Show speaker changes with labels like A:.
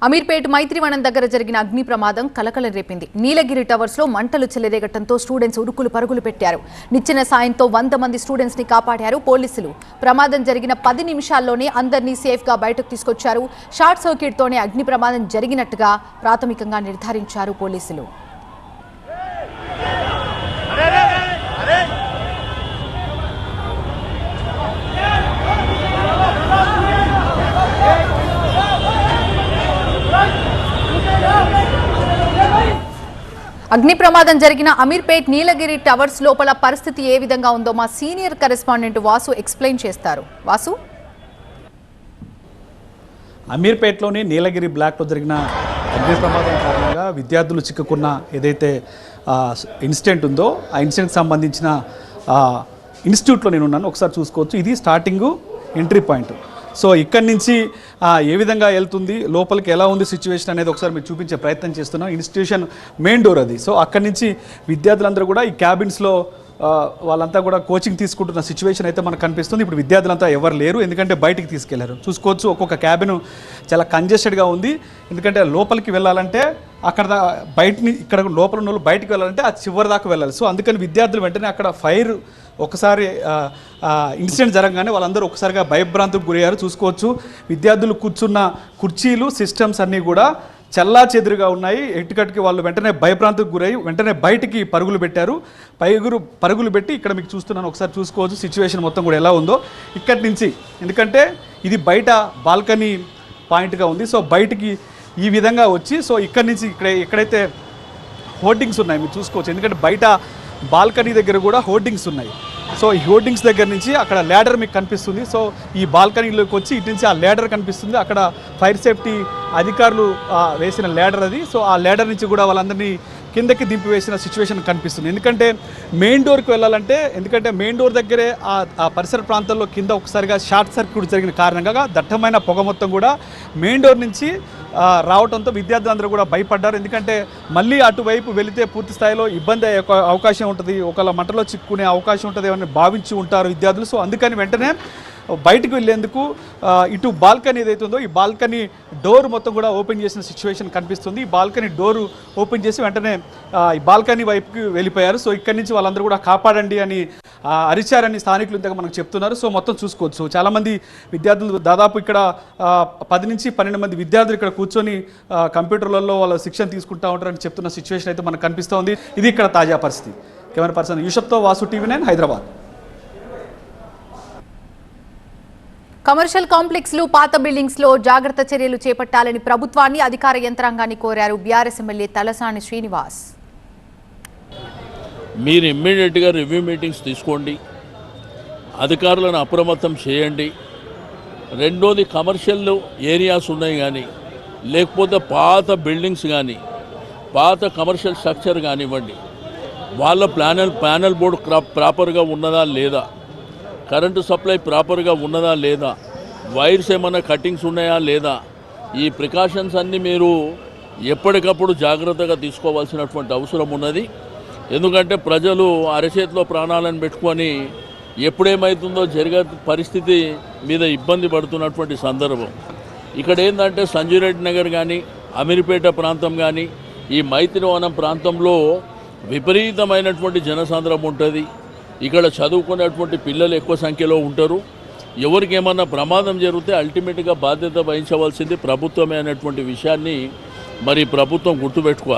A: అమీర్పేట్ మైత్రివనం దగ్గర జరిగిన అగ్ని ప్రమాదం కలకలం రేపింది. నీలగిరి టవర్స్ లో మంటలు చెలరేగటంతో స్టూడెంట్స్ ఉరుకులు పరుగులు పెట్టారు. నిచ్చెన సాయంతో 100 మంది స్టూడెంట్స్ ని కాపాడారు పోలీసులు. ప్రమాదం జరిగిన 10 నిమిషాల్లోనే అందరినీ సేఫ్ గా బయటకు తీసుకొచ్చారు. షార్ట్ సర్క్యూట్ తోనే అగ్ని ప్రమాదం జరిగినట్టుగా ప్రాథమికంగా నిర్ధారించారు పోలీసులు. అగ్ని ప్రమాదం జరిగిన అమీర్పేట్ నీలగిరి టవర్స్ లోపల పరిస్థితి ఏ విధంగా ఉందో మా సీనియర్ కరెస్పాండెంట్ వాసు ఎక్స్ప్లెయిన్ చేస్తారు. వాసు,
B: అమీర్పేట్లోని నీలగిరి బ్లాక్లో జరిగిన అగ్ని ప్రమాదం కారణంగా విద్యార్థులు చిక్కుకున్న ఏదైతే ఇన్సిడెంట్ ఉందో ఆ ఇన్సిడెంట్కి సంబంధించిన ఇన్స్టిట్యూట్లో నేను ఉన్నాను. ఒకసారి చూసుకోవచ్చు. ఇది స్టార్టింగు ఎంట్రీ పాయింట్. సో ఇక్కడి నుంచి ఏ విధంగా వెళ్తుంది, లోపలికి ఎలా ఉంది సిచ్యువేషన్ అనేది ఒకసారి మీరు చూపించే ప్రయత్నం చేస్తున్నాం. ఇన్స్టిట్యూషన్ మెయిన్ డోర్ అది. సో అక్కడి నుంచి విద్యార్థులందరూ కూడా ఈ క్యాబిన్స్లో వాళ్ళంతా కూడా కోచింగ్ తీసుకుంటున్న సిచ్యువేషన్ అయితే మనకు కనిపిస్తుంది. ఇప్పుడు విద్యార్థులంతా ఎవరు లేరు, ఎందుకంటే బయటికి తీసుకెళ్లారు. చూసుకోవచ్చు, ఒక్కొక్క క్యాబిన్ చాలా కంజెస్టెడ్గా ఉంది. ఎందుకంటే లోపలికి వెళ్ళాలంటే అక్కడ బయటని ఇక్కడ లోపల ఉన్న వాళ్ళు బయటికి వెళ్ళాలంటే ఆ చివరి దాకా వెళ్ళాలి. సో అందుకని విద్యార్థులు వెంటనే అక్కడ ఫైర్ ఒకసారి ఇన్సిడెంట్ జరగగానే వాళ్ళందరూ ఒకసారిగా భయభ్రాంతికి గురయ్యారు. చూసుకోవచ్చు, విద్యార్థులు కూర్చున్న కుర్చీలు సిస్టమ్స్ అన్నీ కూడా చల్లా చెదురుగా ఉన్నాయి. ఎట్టుకట్టుకి వాళ్ళు వెంటనే భయభ్రాంతికి గురై వెంటనే బయటికి పరుగులు పెట్టారు. పరుగులు పెట్టి ఇక్కడ మీకు చూస్తున్నాను, ఒకసారి చూసుకోవచ్చు సిచ్యువేషన్ మొత్తం కూడా ఎలా ఉందో ఇక్కడి నుంచి. ఎందుకంటే ఇది బయట బాల్కనీ పాయింట్గా ఉంది. సో బయటికి ఈ విధంగా వచ్చి సో ఇక్కడి నుంచి ఎక్కడైతే హోర్డింగ్స్ ఉన్నాయి మీరు చూసుకోవచ్చు. ఎందుకంటే బయట బాల్కనీ దగ్గర కూడా హోర్డింగ్స్ ఉన్నాయి. సో ఈ హోర్డింగ్స్ దగ్గర నుంచి అక్కడ ల్యాడర్ మీకు కనిపిస్తుంది. సో ఈ బాల్కనీలోకి వచ్చి ఇటు నుంచి ఆ ల్యాడర్ కనిపిస్తుంది. అక్కడ ఫైర్ సేఫ్టీ అధికారులు వేసిన ల్యాడర్ అది. సో ఆ ల్యాడర్ నుంచి కూడా వాళ్ళందరినీ కిందకి దింపి వేసిన సిచ్యువేషన్ కనిపిస్తుంది. ఎందుకంటే మెయిన్ డోర్కి వెళ్ళాలంటే, ఎందుకంటే మెయిన్ డోర్ దగ్గరే ఆ పరిసర ప్రాంతాల్లో కింద ఒకసారిగా షార్ట్ సర్క్యూట్ జరిగిన కారణంగా దట్టమైన పొగ మొత్తం కూడా మెయిన్ డోర్ నుంచి రావడంతో విద్యార్థులందరూ కూడా భయపడ్డారు. ఎందుకంటే మళ్ళీ అటువైపు వెళితే పూర్తి స్థాయిలో ఇబ్బంది అయ్యే అవకాశం ఉంటుంది, ఒకళ్ళ మంటలో చిక్కునే అవకాశం ఉంటుంది అని భావించి ఉంటారు విద్యార్థులు. సో అందుకని వెంటనే బయటకు వెళ్ళేందుకు ఇటు బాల్కనీ ఏదైతే ఉందో ఈ బాల్కనీ డోర్ మొత్తం కూడా ఓపెన్ చేసిన సిచ్యువేషన్ కనిపిస్తుంది. ఈ బాల్కనీ డోరు ఓపెన్ చేసి వెంటనే ఈ బాల్కనీ వైపుకి వెళ్ళిపోయారు. సో ఇక్కడి నుంచి వాళ్ళందరూ కూడా కాపాడండి అని అరిచారని స్థానికులు ఇంతగా మనకు చెప్తున్నారు. సో మొత్తం చూసుకోవచ్చు, చాలామంది విద్యార్థులు దాదాపు ఇక్కడ 10 నుంచి 12 మంది విద్యార్థులు ఇక్కడ కూర్చొని కంప్యూటర్లలో వాళ్ళ శిక్షణ తీసుకుంటూ ఉంటారని చెప్తున్న సిచ్యువేషన్ అయితే మనకు కనిపిస్తోంది. ఇది ఇక్కడ తాజా పరిస్థితి. కెమెరా పర్సన్ యూషఫ్తో Vasu, TV9 Hyderabad.
A: Commercial complex లు, పాత బిల్డింగ్స్ లో జాగ్రత్త చర్యలు చేపట్టాలని ప్రభుత్వాన్ని, అధికార యంత్రాంగాన్ని కోరారు బీఆర్ఎస్ ఎమ్మెల్యే తలసాని శ్రీనివాస్.
C: మీరు ఇమ్మీడియట్గా రివ్యూ మీటింగ్స్ తీసుకోండి, అధికారులను అప్రమత్తం చేయండి. రెండోది, కమర్షియల్ ఏరియాస్ ఉన్నాయి కానీ లేకపోతే పాత బిల్డింగ్స్ కానీ పాత కమర్షియల్ స్ట్రక్చర్ కానివ్వండి, వాళ్ళ ప్యానల్ బోర్డు ప్రాపర్గా ఉన్నదా లేదా, కరెంటు సప్లై ప్రాపర్గా ఉన్నదా లేదా, వైర్స్ ఏమైనా కట్టింగ్స్ ఉన్నాయా లేదా, ఈ ప్రికాషన్స్ అన్నీ మీరు ఎప్పటికప్పుడు జాగ్రత్తగా తీసుకోవాల్సినటువంటి అవసరం ఉన్నది. ఎందుకంటే ప్రజలు అరచేతిలో ప్రాణాలను పెట్టుకొని ఎప్పుడేమవుతుందో జరిగే పరిస్థితి మీద ఇబ్బంది పడుతున్నటువంటి సందర్భం. ఇక్కడ ఏంటంటే సంజీరెడ్డి నగర్ కానీ అమీర్పేట ప్రాంతం కానీ ఈ మైత్రివనం ప్రాంతంలో విపరీతమైనటువంటి జనసాంద్రం ఉంటుంది. ఇక్కడ చదువుకునేటువంటి పిల్లలు ఎక్కువ సంఖ్యలో ఉంటారు. ఎవరికి ఏమన్నా ప్రమాదం జరిగితే అల్టిమేట్గా బాధ్యత వహించవలసింది ప్రభుత్వమే అనేటువంటి విషయాన్ని మరి ప్రభుత్వం గుర్తుపెట్టుకోవాలి.